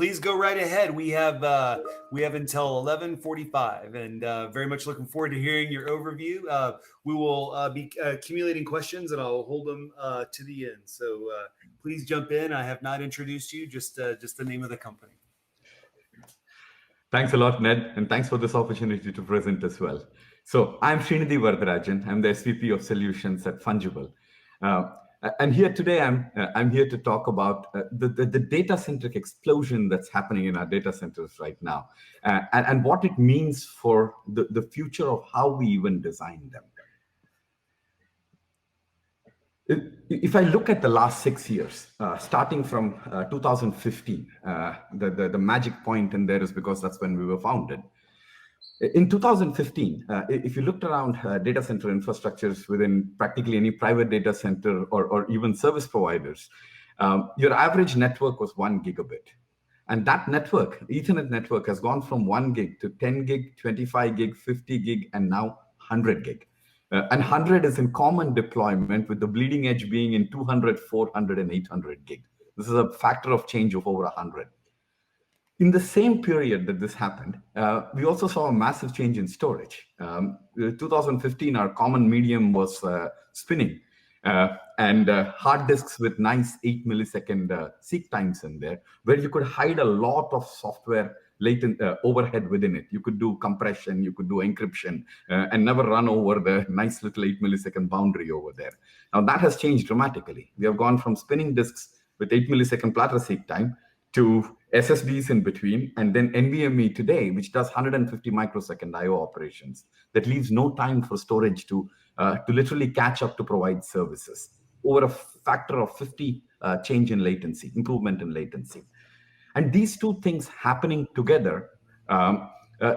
please go right ahead. We have until 11:45, and very much looking forward to hearing your overview. We will be accumulating questions, and I'll hold them to the end. So please jump in. I have not introduced you, just the name of the company. Thanks a lot, Ned, and thanks for this opportunity to present as well. So I'm Srinidhi Varadarajan. I'm the SVP of Solutions at Fungible. And here today, I'm here to talk about the data-centric explosion that's happening in our data centers right now, and what it means for the future of how we even design them. If I look at the last 6 years, starting from 2015, the magic point in there is because that's when we were founded. In 2015, if you looked around data center infrastructures within practically any private data center or even service providers, your average network was 1 gigabit. And that network, Ethernet network, has gone from 1 gig to 10 gig, 25 gig, 50 gig, and now 100 gig. And 100 is in common deployment, with the bleeding edge being in 200, 400, and 800 gig. This is a factor of change of over 100. In the same period that this happened, we also saw a massive change in storage. 2015, our common medium was spinning, and hard disks with nice 8 millisecond seek times in there, where you could hide a lot of software latent overhead within it. You could do compression, you could do encryption, and never run over the nice little 8 millisecond boundary over there. Now that has changed dramatically. We have gone from spinning disks with 8 millisecond platter seek time to SSDs in between, and then NVMe today, which does 150 microsecond IO operations. That leaves no time for storage to literally catch up to provide services. Over a factor of 50 change in latency, improvement in latency. And these two things happening together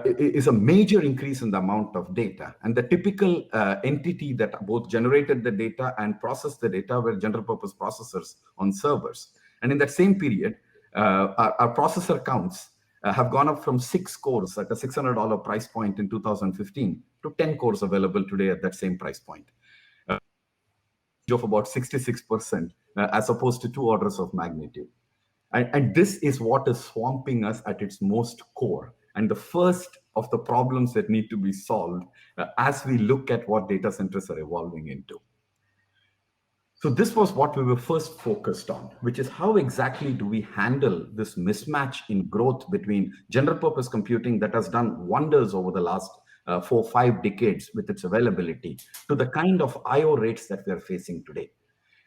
is a major increase in the amount of data. And the typical entity that both generated the data and processed the data were general purpose processors on servers. And in that same period, our processor counts have gone up from 6 cores at a $600 price point in 2015 to 10 cores available today at that same price point. Of about 66% as opposed to 2 orders of magnitude. And this is what is swamping us at its most core, and the first of the problems that need to be solved as we look at what data centers are evolving into. So this was what we were first focused on, which is how exactly do we handle this mismatch in growth between general purpose computing that has done wonders over the last 4 or 5 decades with its availability to the kind of IO rates that we are facing today.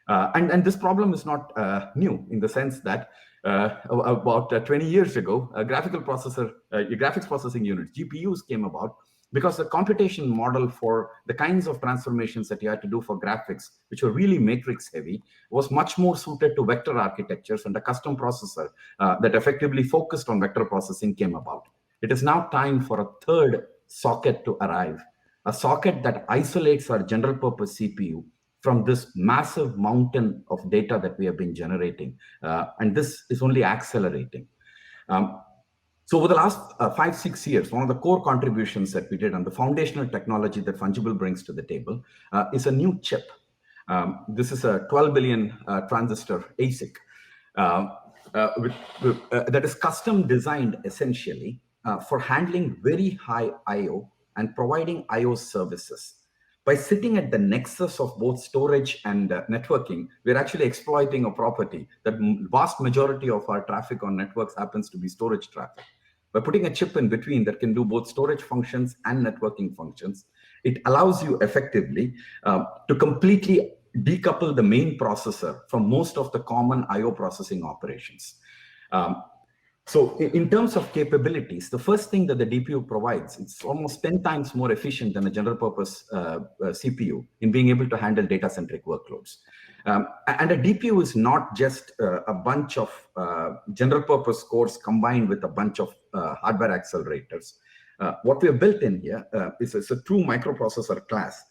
And this problem is not new, in the sense that about 20 years ago, a graphics processing unit, GPUs, came about because the computation model for the kinds of transformations that you had to do for graphics, which were really matrix heavy, was much more suited to vector architectures, and a custom processor that effectively focused on vector processing came about. It is now time for a third socket to arrive, a socket that isolates our general purpose CPU from this massive mountain of data that we have been generating. And this is only accelerating. So over the last 5-6 years, one of the core contributions that we did, and the foundational technology that Fungible brings to the table, is a new chip. This is a 12 billion transistor ASIC that is custom designed essentially for handling very high IO and providing IO services. By sitting at the nexus of both storage and networking, we're actually exploiting a property that vast majority of our traffic on networks happens to be storage traffic. By putting a chip in between that can do both storage functions and networking functions, it allows you effectively to completely decouple the main processor from most of the common IO processing operations. So in terms of capabilities, the first thing that the DPU provides, it's almost 10 times more efficient than a general purpose CPU in being able to handle data-centric workloads. And a DPU is not just a bunch of general purpose cores combined with a bunch of hardware accelerators. What we have built in here is a true microprocessor class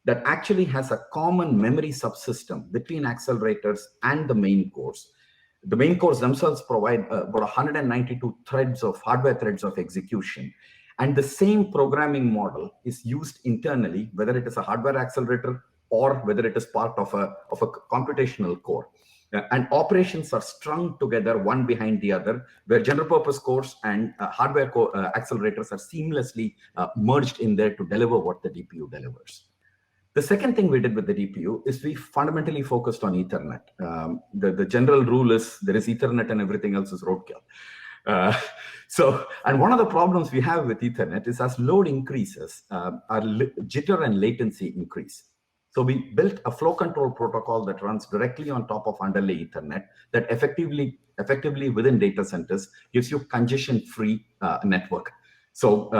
that actually has a common memory subsystem between accelerators and the main cores. The main cores themselves provide about 192 threads of hardware threads of execution. And the same programming model is used internally, whether it is a hardware accelerator or whether it is part of a computational core. and operations are strung together one behind the other, where general purpose cores and hardware accelerators are seamlessly merged in there to deliver what the DPU delivers. The second thing we did with the DPU is we fundamentally focused on Ethernet. The general rule is there is Ethernet and everything else is roadkill. And one of the problems we have with Ethernet is as load increases, our jitter and latency increase. So we built a flow control protocol that runs directly on top of underlay Ethernet that effectively within data centers gives you congestion-free network. So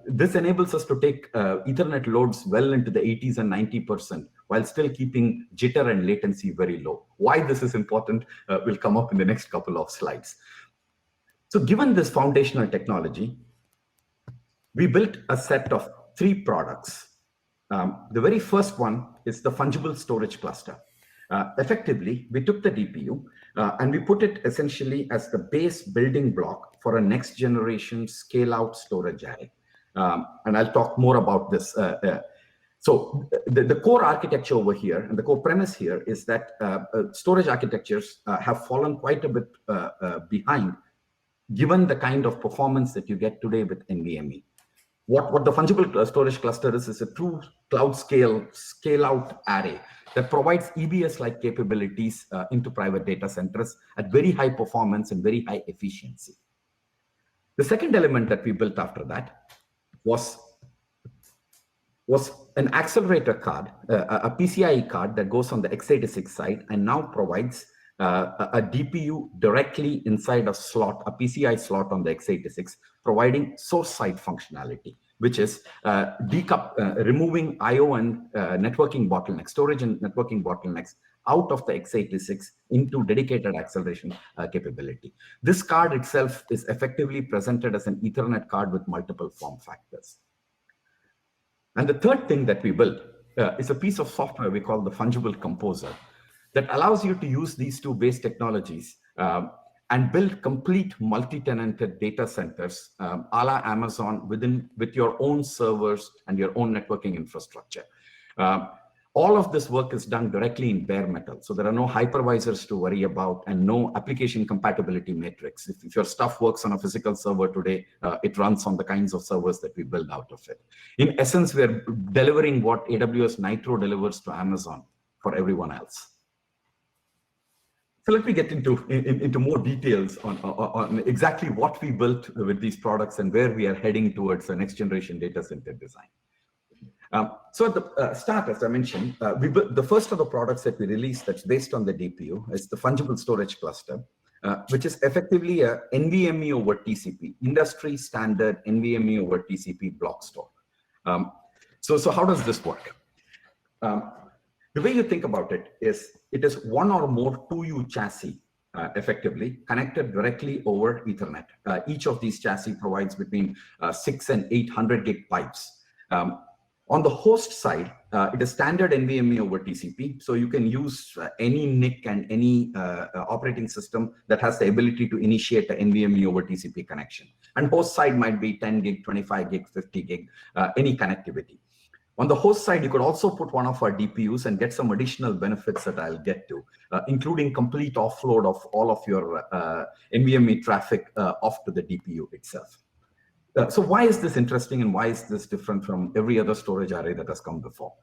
this enables us to take Ethernet loads well into the 80s and 90% while still keeping jitter and latency very low. Why this is important will come up in the next couple of slides. So given this foundational technology, we built a set of 3 products. The very first one is the Fungible Storage Cluster. Effectively, we took the DPU and we put it essentially as the base building block for a next generation scale-out storage array. And I'll talk more about this. So the core architecture over here and the core premise here is that storage architectures have fallen quite a bit behind given the kind of performance that you get today with NVMe. What the Fungible Storage Cluster is a true cloud scale-out array that provides EBS-like capabilities into private data centers at very high performance and very high efficiency. The second element that we built after that was an accelerator card, a PCIe card that goes on the x86 side and now provides a DPU directly inside a slot, a PCI slot on the x86, providing source side functionality, which is removing I/O and networking bottlenecks, storage and networking bottlenecks out of the x86 into dedicated acceleration capability. This card itself is effectively presented as an Ethernet card with multiple form factors. And the third thing that we built is a piece of software we call the Fungible Composer that allows you to use these 2 base technologies and build complete multi-tenanted data centers a la Amazon with your own servers and your own networking infrastructure. All of this work is done directly in bare metal. So there are no hypervisors to worry about and no application compatibility matrix. If your stuff works on a physical server today, it runs on the kinds of servers that we build out of it. In essence, we're delivering what AWS Nitro delivers to Amazon for everyone else. So let me get into more details on exactly what we built with these products and where we are heading towards the next generation data center design. So at the start, as I mentioned, we built the first of the products that we released that's based on the DPU is the Fungible Storage Cluster, which is effectively a NVMe over TCP, industry standard NVMe over TCP block store. So how does this work? The way you think about it is one or more 2U chassis, effectively connected directly over Ethernet. Each of these chassis provides between 6 and 800 gig pipes. On the host side, it is standard NVMe over TCP, so you can use any NIC and any operating system that has the ability to initiate an NVMe over TCP connection. And host side might be 10 gig, 25 gig, 50 gig, any connectivity. On the host side, you could also put one of our DPUs and get some additional benefits that I'll get to, including complete offload of all of your NVMe traffic off to the DPU itself. So why is this interesting and why is this different from every other storage array that has come before?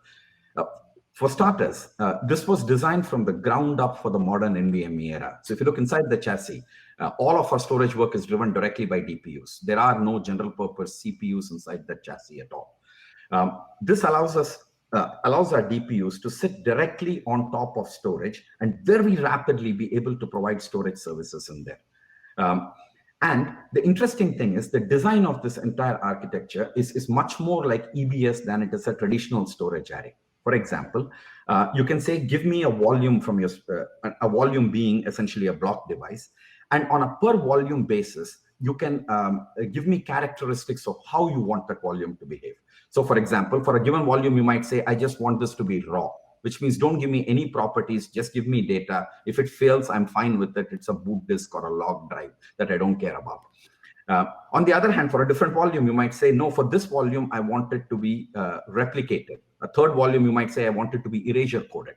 For starters, this was designed from the ground up for the modern NVMe era. So if you look inside the chassis, all of our storage work is driven directly by DPUs. There are no general purpose CPUs inside the chassis at all. This allows our DPUs to sit directly on top of storage and very rapidly be able to provide storage services in there. And the interesting thing is the design of this entire architecture is much more like EBS than it is a traditional storage array. For example, you can say, give me a volume from your, a volume being essentially a block device. And on a per volume basis, you can give me characteristics of how you want that volume to behave. So for example, for a given volume, you might say, I just want this to be raw, which means don't give me any properties, just give me data. If it fails, I'm fine with it. It's a boot disk or a log drive that I don't care about. On the other hand, for a different volume, you might say, no, for this volume, I want it to be replicated. A third volume, you might say, I want it to be erasure coded.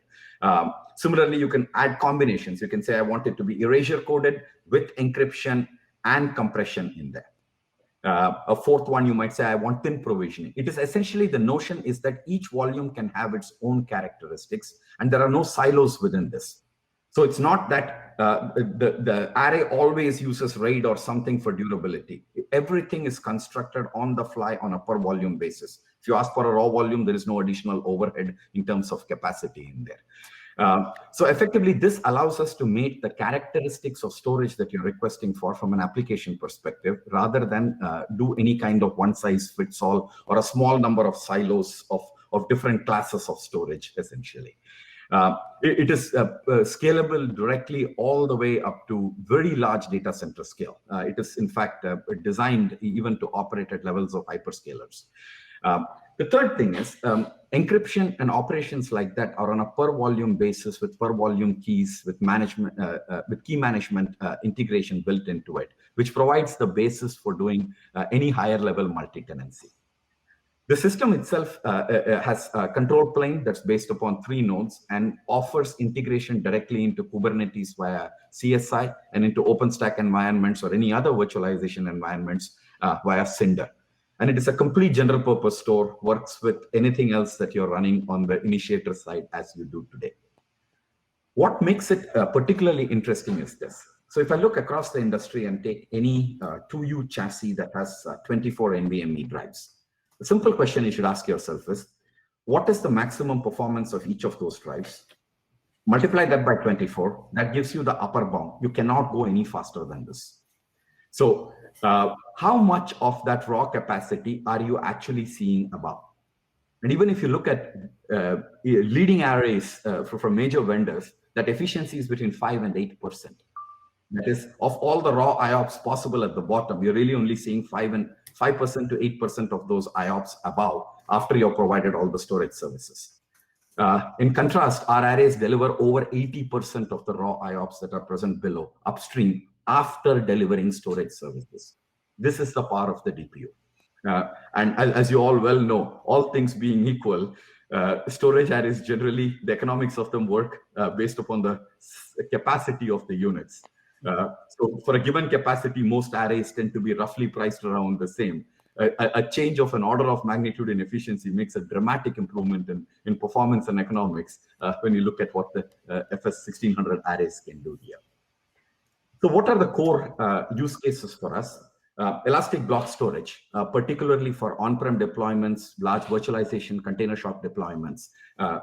Similarly, you can add combinations. You can say, I want it to be erasure coded with encryption and compression in there. A fourth one, you might say, I want thin provisioning. It is essentially, the notion is that each volume can have its own characteristics, and there are no silos within this. So it's not that the array always uses RAID or something for durability. Everything is constructed on the fly on a per volume basis. If you ask for a raw volume, there is no additional overhead in terms of capacity in there. So effectively, this allows us to meet the characteristics of storage that you're requesting for from an application perspective, rather than do any kind of one-size-fits-all or a small number of silos of different classes of storage, essentially. It is scalable directly all the way up to very large data center scale. It is, in fact, designed even to operate at levels of hyperscalers. The third thing is encryption and operations like that are on a per volume basis with per volume keys, with management, with key management integration built into it, which provides the basis for doing any higher level multi-tenancy. The system itself has a control plane that's based upon 3 nodes and offers integration directly into Kubernetes via CSI and into OpenStack environments or any other virtualization environments via Cinder. And it is a complete general purpose store, works with anything else that you're running on the initiator side as you do today. What makes it particularly interesting is this. So if I look across the industry and take any 2U chassis that has 24 NVMe drives, the simple question you should ask yourself is, what is the maximum performance of each of those drives? Multiply that by 24, that gives you the upper bound. You cannot go any faster than this. So how much of that raw capacity are you actually seeing above? And even if you look at leading arrays from major vendors, that efficiency is between 5 and 8%. That is, of all the raw IOPS possible at the bottom, you're really only seeing 5% to 8% of those IOPS above after you've provided all the storage services. In contrast, our arrays deliver over 80% of the raw IOPS that are present below, upstream, after delivering storage services. This is the power of the DPU. And as you all well know, all things being equal, storage arrays generally, the economics of them work based upon the capacity of the units. So for a given capacity, most arrays tend to be roughly priced around the same. A change of an order of magnitude in efficiency makes a dramatic improvement in performance and economics when you look at what the FS1600 arrays can do here. So what are the core use cases for us? Elastic block storage, particularly for on-prem deployments, large virtualization, container shop deployments.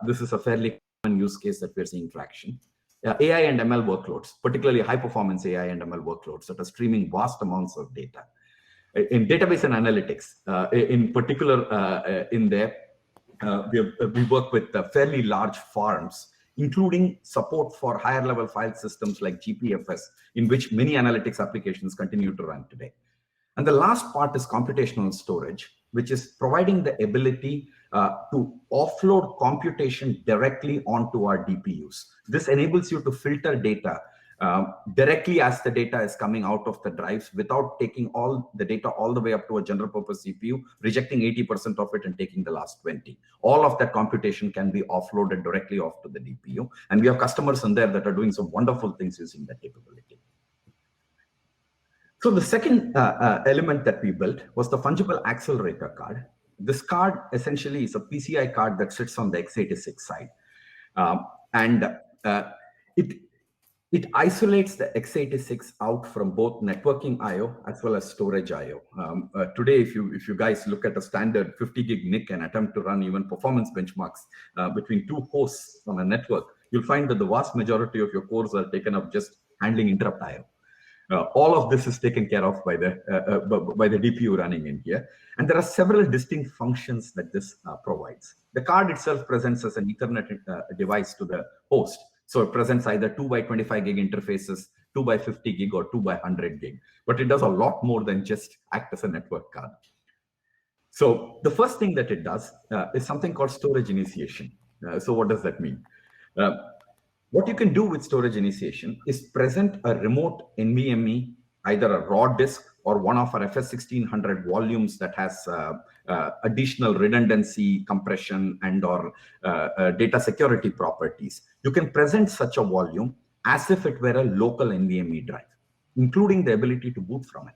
This is a fairly common use case that we're seeing traction. AI and ML workloads, particularly high-performance AI and ML workloads that are streaming vast amounts of data. In database and analytics, in particular, in there, we work with fairly large farms, including support for higher-level file systems like GPFS, in which many analytics applications continue to run today. And the last part is computational storage, which is providing the ability to offload computation directly onto our DPUs. This enables you to filter data directly as the data is coming out of the drives without taking all the data all the way up to a general purpose CPU, rejecting 80% of it and taking the last 20. All of that computation can be offloaded directly off to the DPU. And we have customers in there that are doing some wonderful things using that capability. So the second element that we built was the Fungible Accelerator card. This card essentially is a PCI card that sits on the x86 side. It isolates the x86 out from both networking I/O as well as storage I/O. Today, if you guys look at a standard 50 gig NIC and attempt to run even performance benchmarks between 2 hosts on a network, you'll find that the vast majority of your cores are taken up just handling interrupt I/O. All of this is taken care of by the DPU running in here. And there are several distinct functions that this provides. The card itself presents as an Ethernet device to the host. So it presents either 2 by 25 gig interfaces, 2 by 50 gig, or 2 by 100 gig. But it does a lot more than just act as a network card. So the first thing that it does is something called storage initiation. So what does that mean? What you can do with storage initiation is present a remote NVMe, either a raw disk or one of our FS1600 volumes that has additional redundancy, compression, and or data security properties, you can present such a volume as if it were a local NVMe drive, including the ability to boot from it.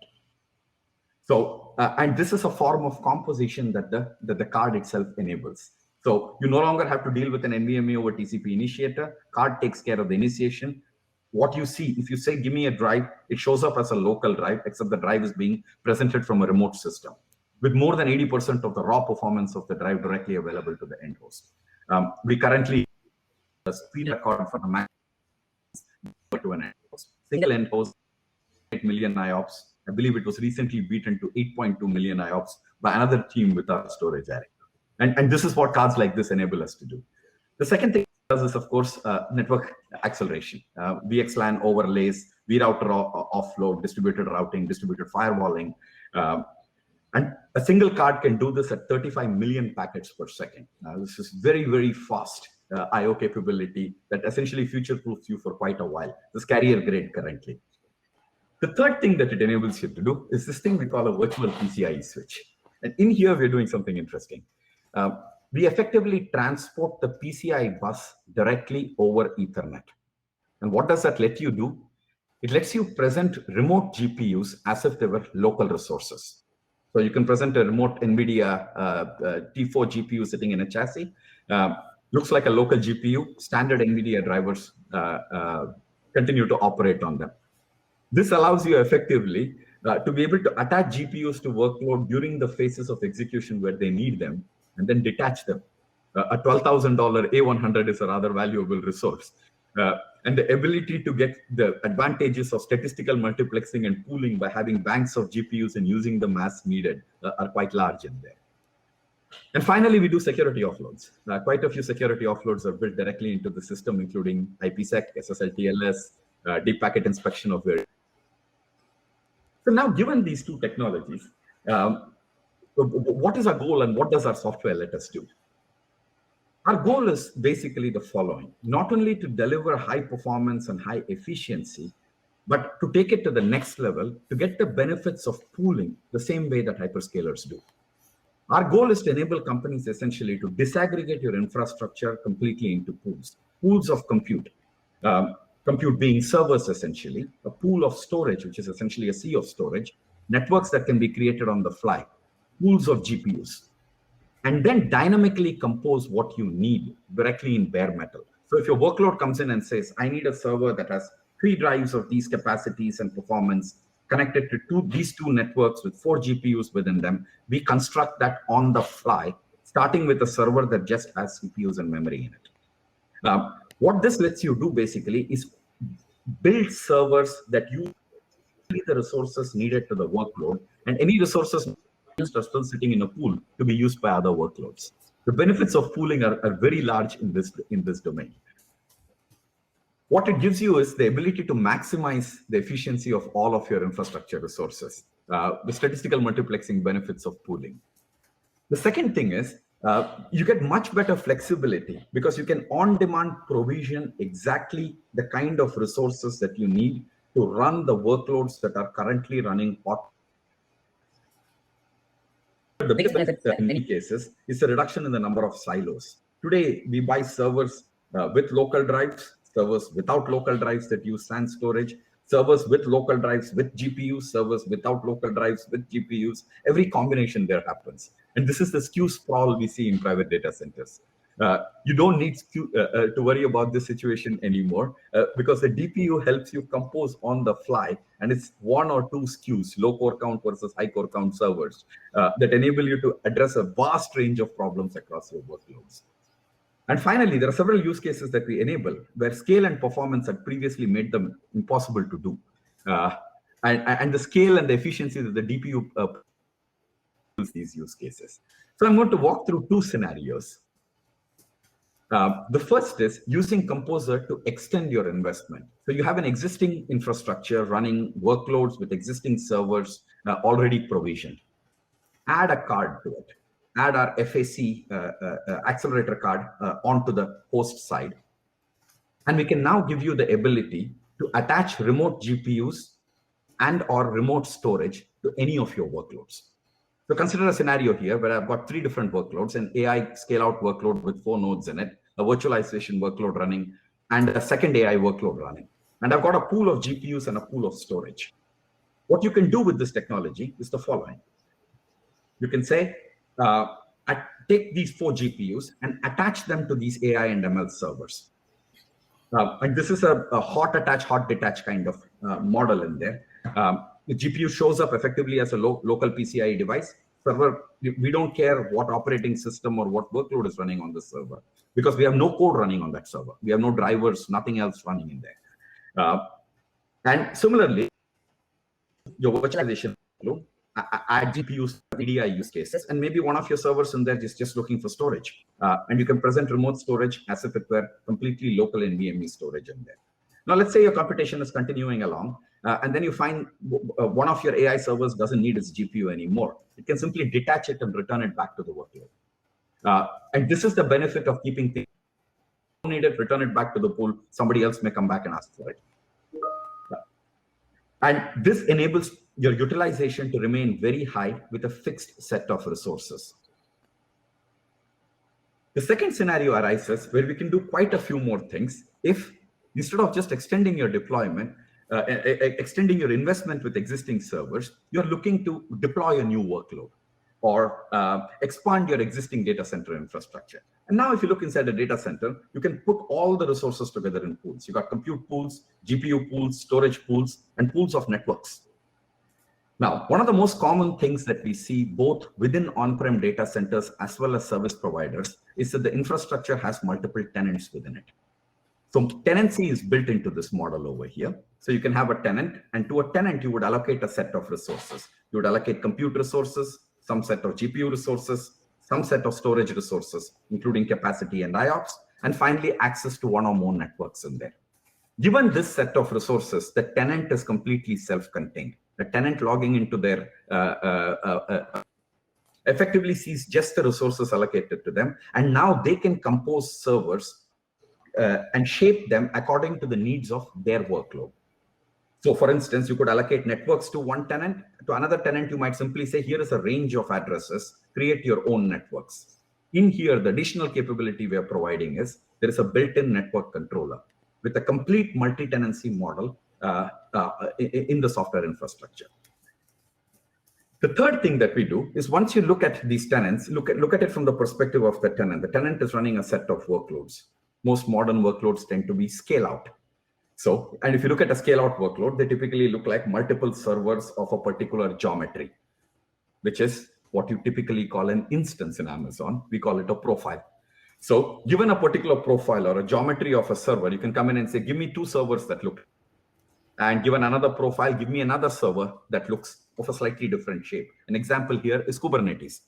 So, and this is a form of composition that the card itself enables. So you no longer have to deal with an NVMe over TCP initiator. Card takes care of the initiation. What you see, if you say, give me a drive, it shows up as a local drive, except the drive is being presented from a remote system, with more than 80% of the raw performance of the drive directly available to the end host. We currently a speed record for the max to an end host. Single end host, 8 million IOPS. I believe it was recently beaten to 8.2 million IOPS by another team with our storage area. And this is what cards like this enable us to do. The second thing it does is, of course, network acceleration. VXLAN overlays, vRouter offload, distributed routing, distributed firewalling. And a single card can do this at 35 million packets per second. This is very, very fast I/O capability that essentially future-proofs you for quite a while. This carrier grade currently. The third thing that it enables you to do is this thing we call a virtual PCIe switch. And in here, we're doing something interesting. We effectively transport the PCI bus directly over Ethernet. And what does that let you do? It lets you present remote GPUs as if they were local resources. So you can present a remote NVIDIA T4 GPU sitting in a chassis. Looks like a local GPU. Standard NVIDIA drivers continue to operate on them. This allows you effectively to be able to attach GPUs to workload during the phases of execution where they need them, and then detach them. A $12,000 A100 is a rather valuable resource. And the ability to get the advantages of statistical multiplexing and pooling by having banks of GPUs and using them as needed are quite large in there. And finally, we do security offloads. Quite a few security offloads are built directly into the system, including IPsec, SSL TLS, deep packet inspection of various. So now, given these two technologies, what is our goal and what does our software let us do? Our goal is basically the following: not only to deliver high performance and high efficiency, but to take it to the next level, to get the benefits of pooling the same way that hyperscalers do. Our goal is to enable companies essentially to disaggregate your infrastructure completely into pools, pools of compute. Compute being servers, essentially, a pool of storage, which is essentially a sea of storage, networks that can be created on the fly, pools of GPUs, and then dynamically compose what you need directly in bare metal. So if your workload comes in and says, I need a server that has 3 drives of these capacities and performance connected to these two networks with 4 GPUs within them, we construct that on the fly, starting with a server that just has CPUs and memory in it. What this lets you do basically is build servers that use the resources needed to the workload, and any resources are still sitting in a pool to be used by other workloads. The benefits of pooling are very large in this domain. What it gives you is the ability to maximize the efficiency of all of your infrastructure resources, the statistical multiplexing benefits of pooling. The second thing is you get much better flexibility because you can on-demand provision exactly the kind of resources that you need to run the workloads that are currently running hot. The biggest benefit in many cases is a reduction in the number of silos. Today, we buy servers with local drives, servers without local drives that use SAN storage, servers with local drives with GPUs, servers without local drives with GPUs. Every combination there happens. And this is the skew sprawl we see in private data centers. You don't need to worry about this situation anymore because the DPU helps you compose on the fly, and it's 1 or 2 SKUs, low core count versus high core count servers that enable you to address a vast range of problems across your workloads. And finally, there are several use cases that we enable where scale and performance had previously made them impossible to do. And the scale and the efficiency that the DPU these use cases. So I'm going to walk through 2 scenarios. The first is using Composer to extend your investment. So you have an existing infrastructure running workloads with existing servers already provisioned. Add a card to it. Add our FAC accelerator card onto the host side. And we can now give you the ability to attach remote GPUs and or remote storage to any of your workloads. So consider a scenario here where I've got 3 different workloads, an AI scale-out workload with 4 nodes in it, a virtualization workload running, and a second AI workload running. And I've got a pool of GPUs and a pool of storage. What you can do with this technology is the following. You can say, take these 4 GPUs and attach them to these AI and ML servers. And this is a hot attach, hot detach kind of model in there. The GPU shows up effectively as a local PCIe device. Server, we don't care what operating system or what workload is running on the server, because we have no code running on that server. We have no drivers, nothing else running in there. And similarly, your virtualization workload, add GPUs, EDI use cases, and maybe one of your servers in there is just looking for storage. And you can present remote storage as if it were completely local NVMe storage in there. Now, let's say your computation is continuing along, and then you find one of your AI servers doesn't need its GPU anymore. It can simply detach it and return it back to the workload. And this is the benefit of keeping things. You don't need it, return it back to the pool. Somebody else may come back and ask for it. And this enables your utilization to remain very high with a fixed set of resources. The second scenario arises where we can do quite a few more things if, instead of just extending your deployment, extending your investment with existing servers, you're looking to deploy a new workload or expand your existing data center infrastructure. And now if you look inside a data center, you can put all the resources together in pools. You got compute pools, GPU pools, storage pools, and pools of networks. Now, one of the most common things that we see both within on-prem data centers as well as service providers is that the infrastructure has multiple tenants within it. So tenancy is built into this model over here. So you can have a tenant, and to a tenant, you would allocate a set of resources. You would allocate compute resources, some set of GPU resources, some set of storage resources, including capacity and IOPS, and finally access to one or more networks in there. Given this set of resources, the tenant is completely self-contained. The tenant logging into their effectively sees just the resources allocated to them, and now they can compose servers and shape them according to the needs of their workload. So for instance, you could allocate networks to one tenant. To another tenant, you might simply say, here is a range of addresses, create your own networks. In here, the additional capability we are providing is there is a built-in network controller with a complete multi-tenancy model in the software infrastructure. The third thing that we do is once you look at these tenants, look at it from the perspective of the tenant. The tenant is running a set of workloads. Most modern workloads tend to be scale out. So, and if you look at a scale out workload, they typically look like multiple servers of a particular geometry, which is what you typically call an instance in Amazon. We call it a profile. So given a particular profile or a geometry of a server, you can come in and say, give me 2 servers that look, and given another profile, give me another server that looks of a slightly different shape. An example here is Kubernetes.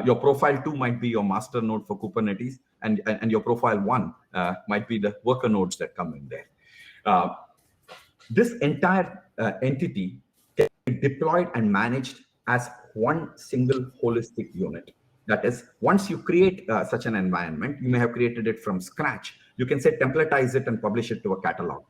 Your profile 2 might be your master node for Kubernetes, and your profile 1 might be the worker nodes that come in there. This entire entity can be deployed and managed as one single holistic unit. That is, once you create such an environment, you may have created it from scratch. You can say templatize it and publish it to a catalog.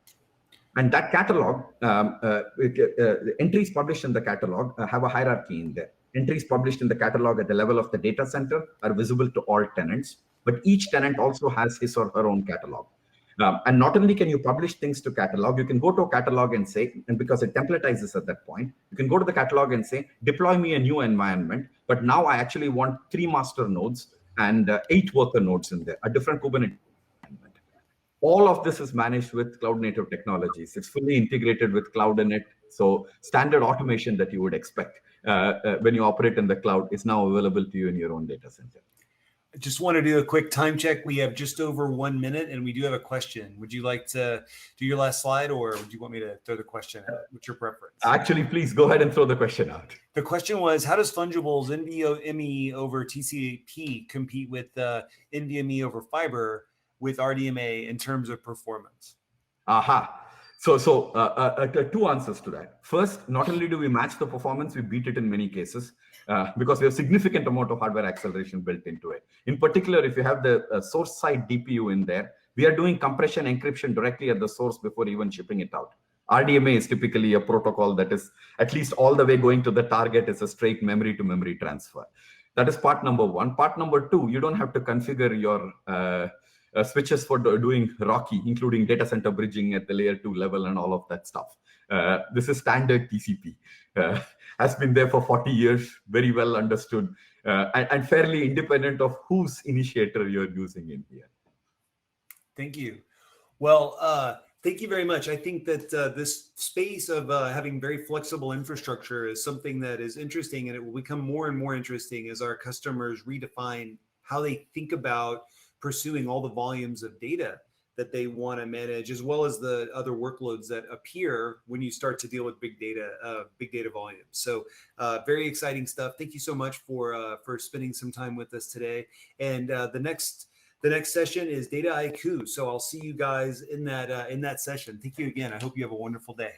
And that catalog, the entries published in the catalog have a hierarchy in there. Entries published in the catalog at the level of the data center are visible to all tenants, but each tenant also has his or her own catalog. And not only can you publish things to catalog, you can go to a catalog and say, and because it templatizes at that point, you can go to the catalog and say, deploy me a new environment, but now I actually want 3 master nodes and 8 worker nodes in there, a different Kubernetes environment. All of this is managed with cloud-native technologies. It's fully integrated with cloud in it. So standard automation that you would expect when you operate in the cloud is now available to you in your own data center. I just want to do a quick time check. We have just over 1 minute, and we do have a question. Would you like to do your last slide, or would you want me to throw the question out? What's your preference? Actually, please go ahead and throw the question out. The question was, how does Fungible's NVMe over TCP compete with NVMe over fiber with RDMA in terms of performance? Aha. So 2 answers to that. First, not only do we match the performance, we beat it in many cases because we have significant amount of hardware acceleration built into it. In particular, if you have the source side DPU in there, we are doing compression encryption directly at the source before even shipping it out. RDMA is typically a protocol that is at least all the way going to the target is a straight memory to memory transfer. That is part number one. Part number two, you don't have to configure your switches for doing RoCE, including data center bridging at the layer 2 level and all of that stuff. This is standard TCP. Has been there for 40 years, very well understood, and fairly independent of whose initiator you're using in here. Thank you. Well, thank you very much. I think that this space of having very flexible infrastructure is something that is interesting, and it will become more and more interesting as our customers redefine how they think about pursuing all the volumes of data that they want to manage, as well as the other workloads that appear when you start to deal with big data volumes. So very exciting stuff. Thank you so much for spending some time with us today. And the next session is Data IQ. So I'll see you guys in that session. Thank you again. I hope you have a wonderful day.